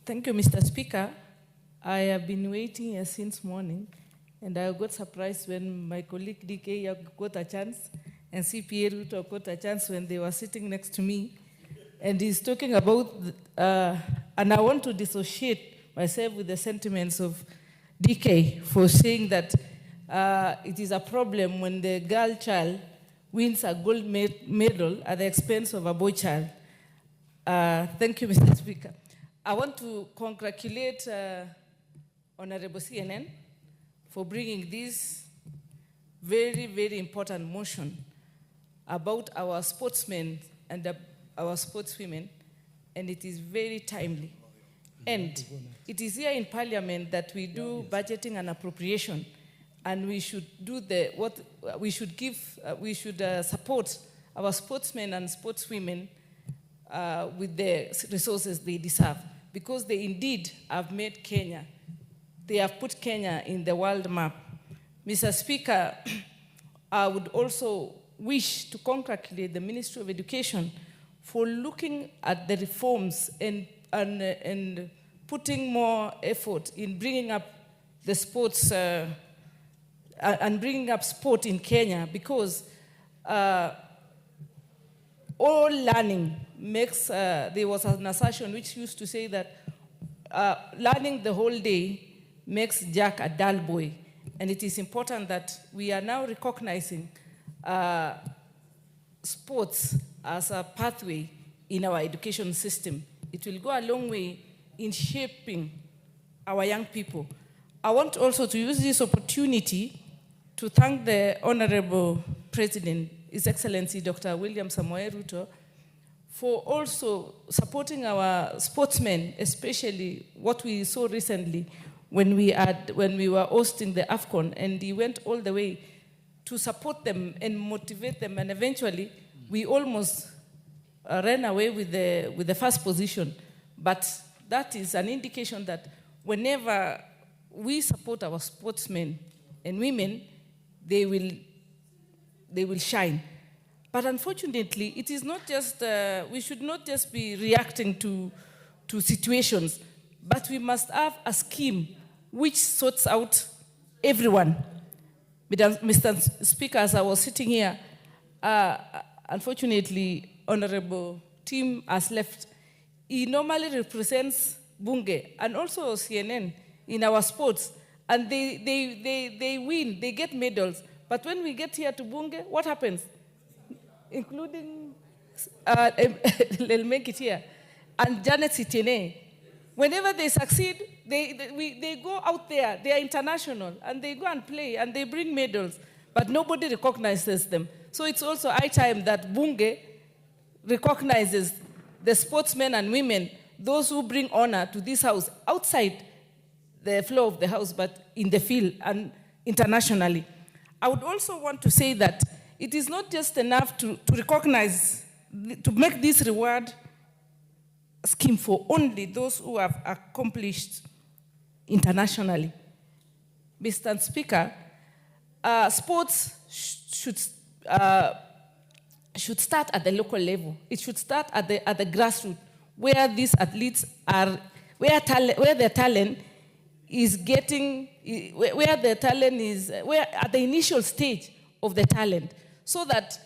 Thank you, Mr. Speaker. I have been waiting here since morning, and I got surprised when my colleague DK got a chance, and CPA Ruto got a chance when they were sitting next to me. And he's talking about, and I want to dissociate myself with the sentiments of DK for saying that it is a problem when the girl child wins a gold medal at the expense of a boy child. Thank you, Mr. Speaker. I want to congratulate Honorable CNN for bringing this very, very important motion about our sportsmen and our sportswomen, and it is very timely. And it is here in Parliament that we do budgeting and appropriation, and we should do we should support our sportsmen and sportswomen with the resources they deserve, because they indeed have made Kenya. They have put Kenya in the world map. Mr. Speaker, I would also wish to congratulate the Ministry of Education for looking at the reforms and putting more effort in bringing up the sports and bringing up sport in Kenya, because all learning makes, there was an assertion which used to say that learning the whole day makes Jack a dull boy. And it is important that we are now recognizing sports as a pathway in our education system. It will go a long way in shaping our young people. I want also to use this opportunity to thank the Honorable President, His Excellency Dr. William Samoei Ruto, for also supporting our sportsmen, especially what we saw recently when we were hosting the AFCON, and he went all the way to support them and motivate them, and eventually we almost ran away with the first position. But that is an indication that whenever we support our sportsmen and women, they will shine. But unfortunately, it is not just, we should not just be reacting to situations, but we must have a scheme which sorts out everyone. Mr. Speaker, as I was sitting here, unfortunately, Honorable Tim has left. He normally represents Bunge and also CNN in our sports, and they win, they get medals. But when we get here to Bunge, what happens? Including, they'll make it here, and Janet Sitene. Whenever they succeed, they go out there, they are international, and they go and play, and they bring medals, but nobody recognizes them. So it's also high time that Bunge recognizes the sportsmen and women, those who bring honor to this house, outside the floor of the house, but in the field and internationally. I would also want to say that it is not just enough to recognize, to make this reward scheme for only those who have accomplished internationally. Mr. Speaker, sports should start at the local level. It should start at the grassroots, where these athletes are, where their talent is getting, where the talent is, where at the initial stage of the talent, so that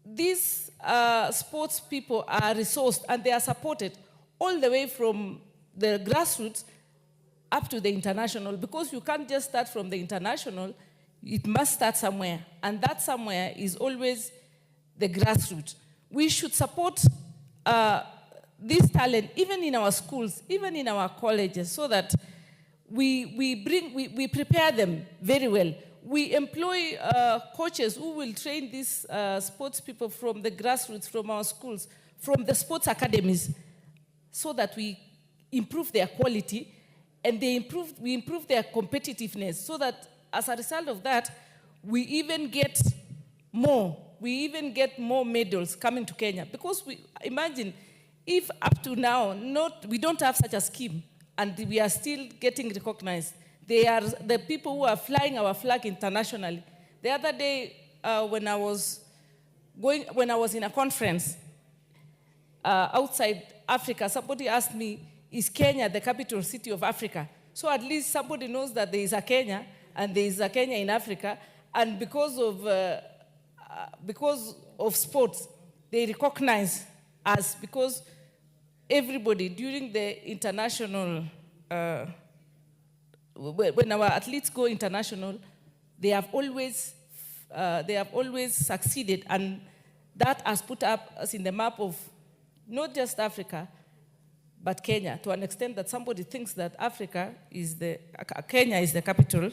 these sports people are resourced and they are supported all the way from the grassroots up to the international, because you can't just start from the international, it must start somewhere, and that somewhere is always the grassroots. We should support this talent even in our schools, even in our colleges, so that we prepare them very well. We employ coaches who will train these sports people from the grassroots, from our schools, from the sports academies, so that we improve their quality and we improve their competitiveness, so that as a result of that, we even get more medals coming to Kenya. Because imagine if up to now we don't have such a scheme and we are still getting recognized. They are the people who are flying our flag internationally. The other day, when I was in a conference outside Africa, somebody asked me is Kenya the capital city of Africa? So at least somebody knows that there is a Kenya, and there is a Kenya in Africa, and because of sports, they recognize us, because everybody during the international, when our athletes go international, they have always succeeded, and that has put us in the map of not just Africa, but Kenya, to an extent that somebody thinks that Kenya is the capital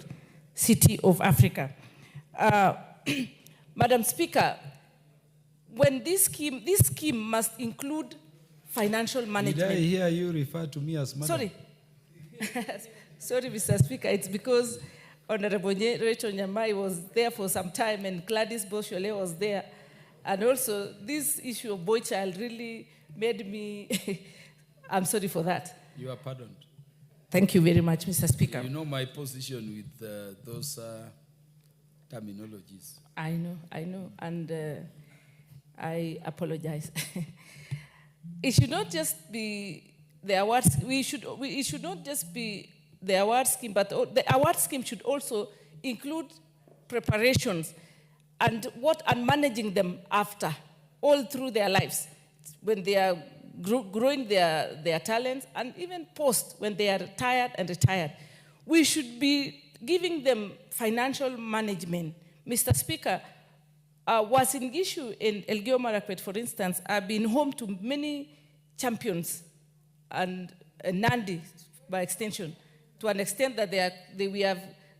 city of Africa. Madam Speaker, when this scheme must include financial management. Did I hear you refer to me as madam? Sorry. Sorry, Mr. Speaker. It's because Honorable Rachel Nyamai was there for some time, and Gladys Boshole was there. And also, this issue of boy child really made me, I'm sorry for that. You are pardoned. Thank you very much, Mr. Speaker. You know my position with those terminologies. I know, and I apologize. It should not just be the awards. It should not just be the award scheme, but the award scheme should also include preparations and managing them after, all through their lives, when they are growing their talents, and even post, when they are tired and retired. We should be giving them financial management. Mr. Speaker, was an issue in Elgeyo Marakwet, for instance. I've been home to many champions and Nandi, by extension, to an extent that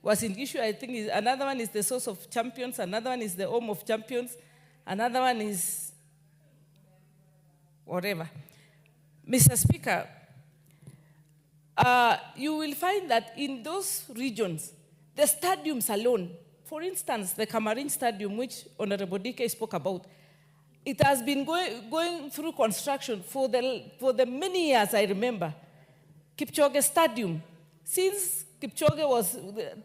was an issue. I think another one is the source of champions, another one is the home of champions, another one is whatever. Mr. Speaker, you will find that in those regions, the stadiums alone, for instance, the Kamariny Stadium, which Honorable DK spoke about, it has been going through construction for the many years, I remember. Kipchoge Stadium, since Kipchoge was,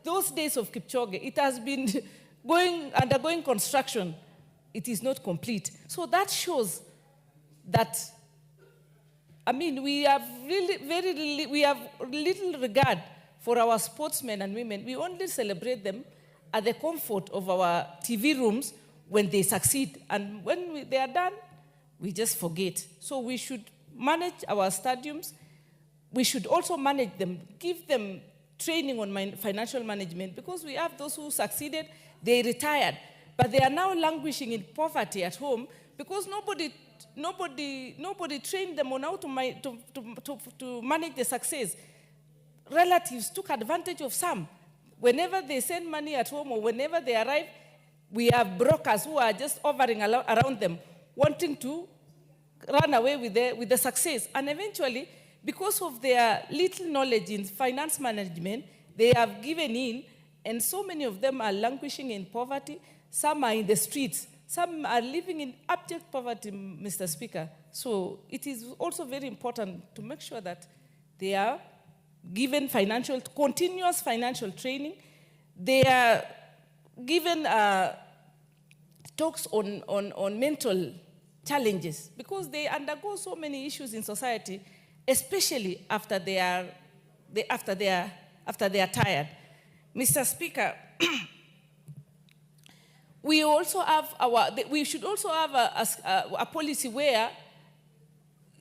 those days of Kipchoge, it has been undergoing construction. It is not complete. So that shows that, I mean, we have little regard for our sportsmen and women. We only celebrate them at the comfort of our TV rooms when they succeed. And when they are done, we just forget. So we should manage our stadiums. We should also manage them, give them training on financial management, because we have those who succeeded, they retired, but they are now languishing in poverty at home because nobody trained them on how to manage the success. Relatives took advantage of some. Whenever they send money at home or whenever they arrive, we have brokers who are just hovering around them, wanting to run away with the success. And eventually, because of their little knowledge in finance management, they have given in, and so many of them are languishing in poverty. Some are in the streets. Some are living in abject poverty, Mr. Speaker. So it is also very important to make sure that they are given continuous financial training. They are given talks on mental challenges, because they undergo so many issues in society, especially after they are tired. Mr. Speaker, we should also have a policy where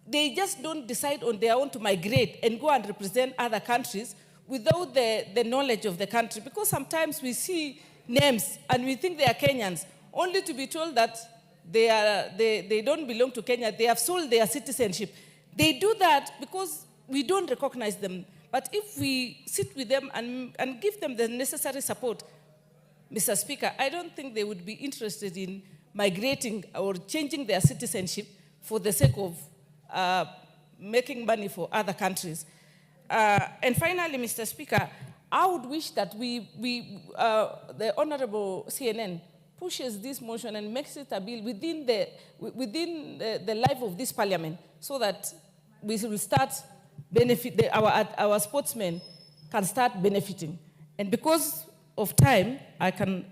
they just don't decide on their own to migrate and go and represent other countries without the knowledge of the country. Because sometimes we see names and we think they are Kenyans, only to be told that they don't belong to Kenya. They have sold their citizenship. They do that because we don't recognize them. But if we sit with them and give them the necessary support, Mr. Speaker, I don't think they would be interested in migrating or changing their citizenship for the sake of making money for other countries. And finally, Mr. Speaker, I would wish that the Honorable CNN pushes this motion and makes it a bill within the life of this parliament, so that we will start our sportsmen can start benefiting. And because of time, I can